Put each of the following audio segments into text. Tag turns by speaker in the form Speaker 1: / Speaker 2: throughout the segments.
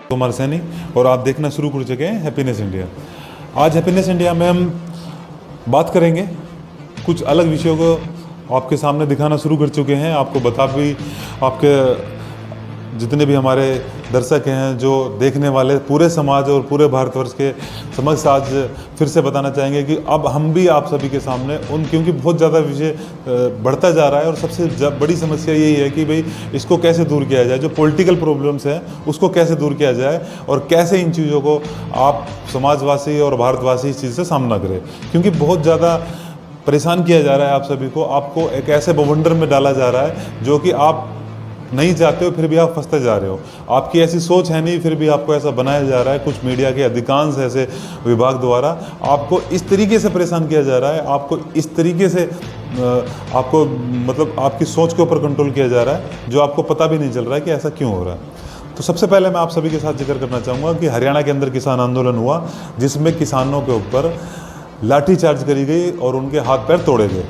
Speaker 1: कुमार सैनी और आप देखना शुरू कर चुके हैं हैप्पीनेस इंडिया। आज हैप्पीनेस इंडिया में हम बात करेंगे कुछ अलग विषयों को आपके सामने दिखाना शुरू कर चुके हैं। आपको बता भी, आपके जितने भी हमारे दर्शक हैं, जो देखने वाले पूरे समाज और पूरे भारतवर्ष के समक्ष आज फिर से बताना चाहेंगे कि अब हम भी आप सभी के सामने क्योंकि बहुत ज़्यादा विषय बढ़ता जा रहा है और सबसे बड़ी समस्या यही है कि भाई इसको कैसे दूर किया जाए, जो पॉलिटिकल प्रॉब्लम्स हैं उसको कैसे दूर किया जाए और कैसे इन चीज़ों को आप समाजवासी और भारतवासी इस चीज़ से सामना करें, क्योंकि बहुत ज़्यादा परेशान किया जा रहा है आप सभी को। आपको एक ऐसे बवंडर में डाला जा रहा है जो कि आप नहीं चाहते हो, फिर भी आप फंसते जा रहे हो। आपकी ऐसी सोच है नहीं, फिर भी आपको ऐसा बनाया जा रहा है। कुछ मीडिया के अधिकांश ऐसे विभाग द्वारा आपको इस तरीके से परेशान किया जा रहा है, आपको इस तरीके से आपको मतलब आपकी सोच के ऊपर कंट्रोल किया जा रहा है, जो आपको पता भी नहीं चल रहा है कि ऐसा क्यों हो रहा है। तो सबसे पहले मैं आप सभी के साथ जिक्र करना चाहूँगा कि हरियाणा के अंदर किसान आंदोलन हुआ, जिसमें किसानों के ऊपर लाठीचार्ज करी गई और उनके हाथ पैर तोड़े गए।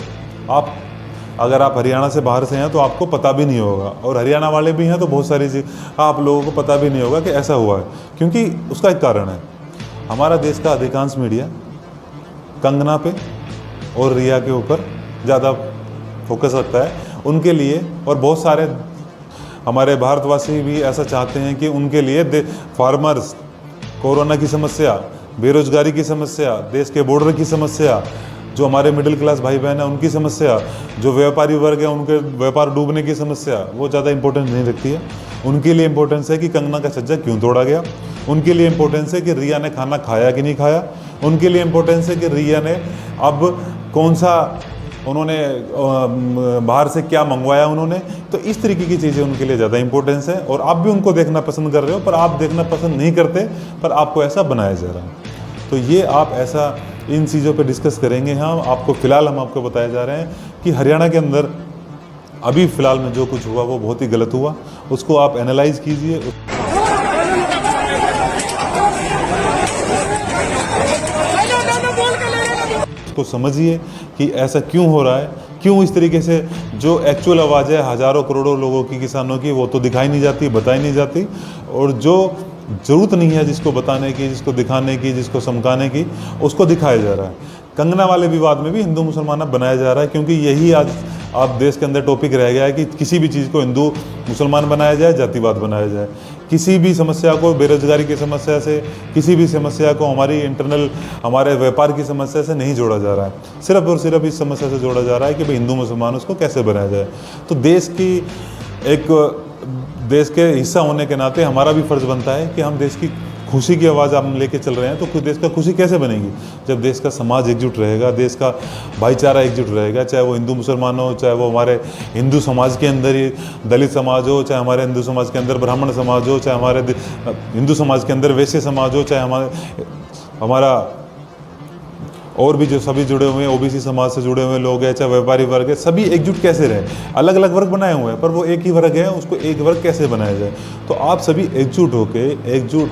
Speaker 1: अगर आप हरियाणा से बाहर से हैं तो आपको पता भी नहीं होगा, और हरियाणा वाले भी हैं तो बहुत सारी चीज़ आप लोगों को पता भी नहीं होगा कि ऐसा हुआ है, क्योंकि उसका एक कारण है। हमारा देश का अधिकांश मीडिया कंगना पे और रिया के ऊपर ज़्यादा फोकस रखता है उनके लिए, और बहुत सारे हमारे भारतवासी भी ऐसा चाहते हैं कि उनके लिए फार्मर्स, कोरोना की समस्या, बेरोजगारी की समस्या, देश के बॉर्डर की समस्या, जो हमारे मिडिल क्लास भाई बहन हैं उनकी समस्या, जो व्यापारी वर्ग है उनके व्यापार डूबने की समस्या, वो ज़्यादा इंपॉर्टेंस नहीं रखती है। उनके लिए इंपॉर्टेंस है कि कंगना का छज्जा क्यों तोड़ा गया, उनके लिए इंपॉर्टेंस है कि रिया ने खाना खाया कि नहीं खाया, उनके लिए इंपॉर्टेंस है कि रिया ने अब कौन सा उन्होंने बाहर से क्या मंगवाया उन्होंने। तो इस तरीके की चीज़ें उनके लिए ज़्यादा इंपॉर्टेंस है, और आप भी उनको देखना पसंद कर रहे हो, पर आप देखना पसंद नहीं करते, पर आपको ऐसा बनाया जा रहा है। तो ये आप ऐसा इन चीज़ों पे डिस्कस करेंगे। हम आपको फ़िलहाल हम आपको बताया जा रहे हैं कि हरियाणा के अंदर अभी फ़िलहाल में जो कुछ हुआ वो बहुत ही गलत हुआ, उसको आप एनालाइज कीजिए, उसको समझिए कि ऐसा क्यों हो रहा है, क्यों इस तरीके से जो एक्चुअल आवाज़ है हज़ारों करोड़ों लोगों की, किसानों की, वो तो दिखाई नहीं जाती, बताई नहीं जाती, और जो ज़रूरत नहीं है जिसको बताने की, जिसको दिखाने की, जिसको समझाने की, उसको दिखाया जा रहा है। कंगना वाले विवाद में भी हिंदू मुसलमान अब बनाया जा रहा है, क्योंकि यही आज आप देश के अंदर टॉपिक रह गया है कि किसी भी चीज़ को हिंदू मुसलमान बनाया जाए, जातिवाद बनाया जाए। किसी भी समस्या को बेरोजगारी की समस्या से, किसी भी समस्या को हमारी इंटरनल हमारे व्यापार की समस्या से नहीं जोड़ा जा रहा है, सिर्फ और सिर्फ इस समस्या से जोड़ा जा रहा है कि भाई हिंदू मुसलमान उसको कैसे बनाया जाए। तो देश के हिस्सा होने के नाते हमारा भी फ़र्ज़ बनता है कि हम देश की खुशी की आवाज़ हम लेके चल रहे हैं, तो देश का खुशी कैसे बनेगी जब देश का समाज एकजुट रहेगा, देश का भाईचारा एकजुट रहेगा, चाहे वो हिंदू मुसलमान हो, चाहे वो हमारे हिंदू समाज के अंदर ही दलित समाज हो, चाहे हमारे हिंदू समाज के अंदर ब्राह्मण समाज हो, चाहे हमारे हिंदू समाज के अंदर वैश्य समाज हो, चाहे हमारा और भी जो सभी जुड़े हुए हैं ओबीसी समाज से जुड़े हुए लोग हैं, चाहे व्यापारी वर्ग है, सभी एकजुट कैसे रहे। अलग अलग वर्ग बनाए हुए हैं पर वो एक ही वर्ग है, उसको एक वर्ग कैसे बनाया जाए। तो आप सभी एकजुट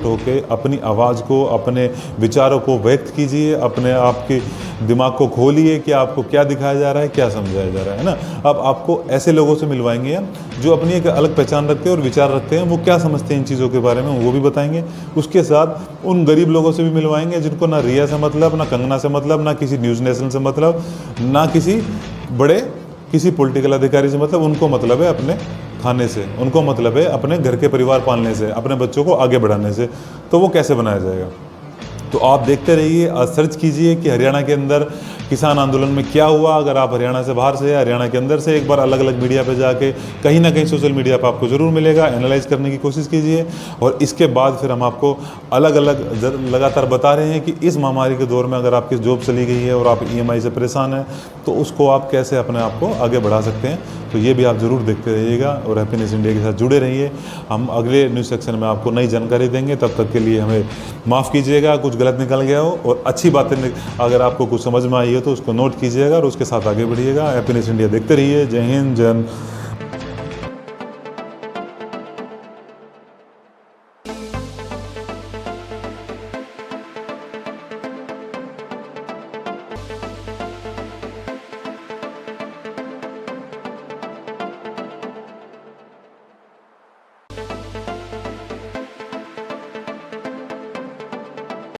Speaker 1: होके अपनी आवाज़ को, अपने विचारों को व्यक्त कीजिए, अपने आपके दिमाग को खोलिए कि आपको क्या दिखाया जा रहा है, क्या समझाया जा रहा है ना। अब आपको ऐसे लोगों से मिलवाएंगे हम जो अपनी एक अलग पहचान रखते हैं और विचार रखते हैं, वो क्या समझते हैं इन चीज़ों के बारे में वो भी बताएंगे। उसके साथ उन गरीब लोगों से भी मिलवाएंगे जिनको ना रिया से मतलब, ना कंगना से मतलब, ना किसी न्यूज़ नेशनल से मतलब, ना किसी पॉलिटिकल अधिकारी से मतलब। उनको मतलब है अपने खाने से, उनको मतलब है अपने घर के परिवार पालने से, अपने बच्चों को आगे बढ़ाने से। तो वो कैसे बनाया जाएगा। तो आप देखते रहिए, सर्च कीजिए कि हरियाणा के अंदर किसान आंदोलन में क्या हुआ। अगर आप हरियाणा से बाहर से या हरियाणा के अंदर से, एक बार अलग अलग मीडिया पे जाके कहीं ना कहीं सोशल मीडिया पे आपको ज़रूर मिलेगा, एनालाइज करने की कोशिश कीजिए। और इसके बाद फिर हम आपको अलग अलग लगातार बता रहे हैं कि इस महामारी के दौर में अगर आपकी जॉब चली गई है और आप EMI से परेशान हैं तो उसको आप कैसे अपने आप को आगे बढ़ा सकते हैं। तो ये भी आप ज़रूर देखते रहिएगा और हैप्पीनेस इंडिया के साथ जुड़े रहिए। हम अगले न्यूज़ सेक्शन में आपको नई जानकारी देंगे। तब तक के लिए हमें माफ़ कीजिएगा कुछ गलत निकल गया हो, और अच्छी बातें अगर आपको कुछ समझ में आई हो तो उसको नोट कीजिएगा और उसके साथ आगे बढ़िएगा। हैप्पीनेस इंडिया देखते रहिए। जय हिंद, जय